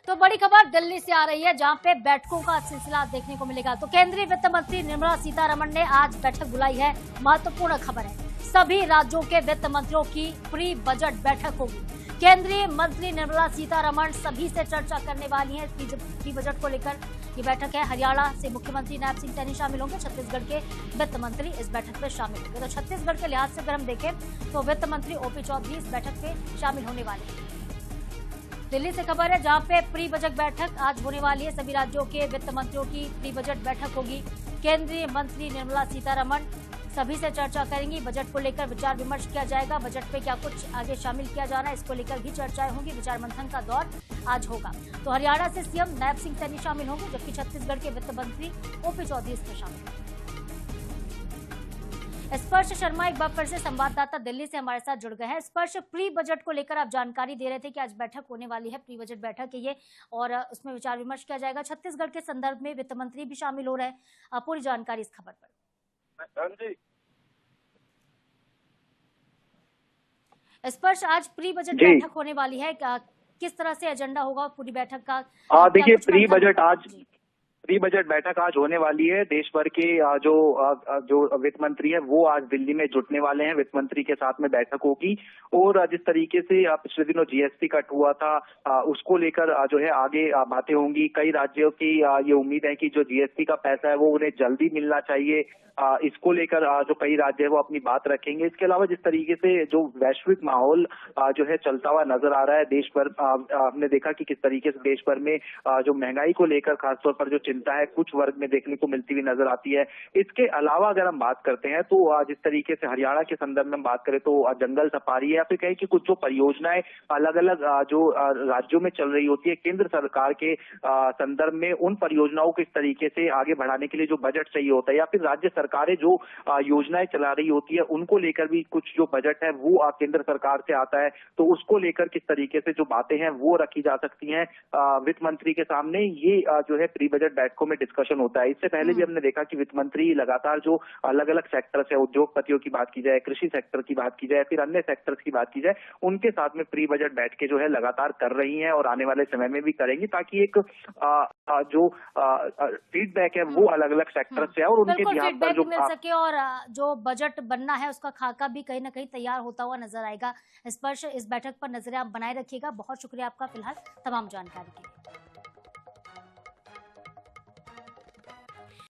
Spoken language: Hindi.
तो बड़ी खबर दिल्ली से आ रही है, जहां पे बैठकों का सिलसिला देखने को मिलेगा। तो केंद्रीय वित्त मंत्री निर्मला सीतारमण ने आज बैठक बुलाई है। महत्वपूर्ण खबर है, सभी राज्यों के वित्त मंत्रियों की प्री बजट बैठक होगी। केंद्रीय मंत्री निर्मला सीतारमण सभी से चर्चा करने वाली हैं प्री बजट को लेकर। ये बैठक है, हरियाणा से मुख्यमंत्री नैब सिंह सैनी शामिल होंगे, छत्तीसगढ़ के वित्त मंत्री इस बैठक में शामिल होंगे। तो छत्तीसगढ़ के लिहाज से अगर हम देखें तो वित्त मंत्री ओपी चौधरी इस बैठक में शामिल होने वाले हैं। दिल्ली से खबर है, जहां पे प्री बजट बैठक आज होने वाली है। सभी राज्यों के वित्त मंत्रियों की प्री बजट बैठक होगी। केंद्रीय मंत्री निर्मला सीतारमण सभी से चर्चा करेंगी। बजट को लेकर विचार विमर्श किया जाएगा। बजट में क्या कुछ आगे शामिल किया जाना है, इसको लेकर भी चर्चाएं होंगी। विचार मंथन का दौर आज होगा। तो हरियाणा से सीएम नैब सिंह सैनी शामिल होंगे, जबकि छत्तीसगढ़ के वित्त मंत्री ओपी चौधरी इसमें शामिल होंगे। स्पर्श शर्मा एक बार फिर से संवाददाता दिल्ली से हमारे साथ जुड़ गए हैं। स्पर्श, प्री बजट को लेकर आप जानकारी दे रहे थे कि आज बैठक होने वाली है, प्री बजट बैठक है ये, और उसमें विचार विमर्श किया जाएगा। छत्तीसगढ़ के संदर्भ में वित्त मंत्री भी शामिल हो रहे हैं। पूरी जानकारी इस खबर पर। स्पर्श, आज प्री बजट बैठक होने वाली है, किस तरह से एजेंडा होगा पूरी बैठक का? देखिए, प्री बजट बैठक आज होने वाली है। देश भर के जो वित्त मंत्री है वो आज दिल्ली में जुटने वाले हैं। वित्त मंत्री के साथ में बैठक होगी और जिस तरीके से पिछले दिनों जीएसटी कट हुआ था उसको लेकर जो है आगे बातें होंगी। कई राज्यों की ये उम्मीद है कि जो जीएसटी का पैसा है वो उन्हें जल्दी मिलना चाहिए। इसको लेकर जो कई राज्य है वो अपनी बात रखेंगे। इसके अलावा जिस तरीके से जो वैश्विक माहौल जो है चलता हुआ नजर आ रहा है देश भर, हमने देखा कि किस तरीके से देश भर में जो महंगाई को लेकर खासतौर पर जो चिंता है कुछ वर्ग में देखने को मिलती हुई नजर आती है। इसके अलावा अगर हम बात करते हैं तो जिस तरीके से हरियाणा के संदर्भ में हम बात करें तो जंगल सफारी है या फिर कहें कि कुछ जो परियोजनाएं अलग अलग जो राज्यों में चल रही होती है केंद्र सरकार के संदर्भ में, उन परियोजनाओं को इस तरीके से आगे बढ़ाने के लिए जो बजट चाहिए होता है या फिर राज्य सरकारें जो योजनाएं चला रही होती है उनको लेकर भी कुछ जो बजट है वो केंद्र सरकार से आता है, तो उसको लेकर किस तरीके से जो बातें हैं वो रखी जा सकती हैं वित्त मंत्री के सामने। ये जो है प्री बजट बैठकों में डिस्कशन होता है। इससे पहले भी हमने देखा कि वित्त मंत्री लगातार जो अलग अलग सेक्टर्स है, उद्योगपतियों की बात की जाए, कृषि सेक्टर की बात की जाए, फिर अन्य सेक्टर्स की बात की जाए, उनके साथ में प्री बजट बैठकें जो है लगातार कर रही हैं और आने वाले समय में भी करेंगी, ताकि एक जो फीडबैक है वो अलग अलग सेक्टर से है और उनके बिहार पर जो मिल सके और जो बजट बनना है उसका खाका भी कहीं ना कहीं तैयार होता हुआ नजर आएगा। स्पर्श, इस बैठक पर नजरें आप बनाए रखिएगा। बहुत शुक्रिया आपका फिलहाल तमाम जानकारी के लिए।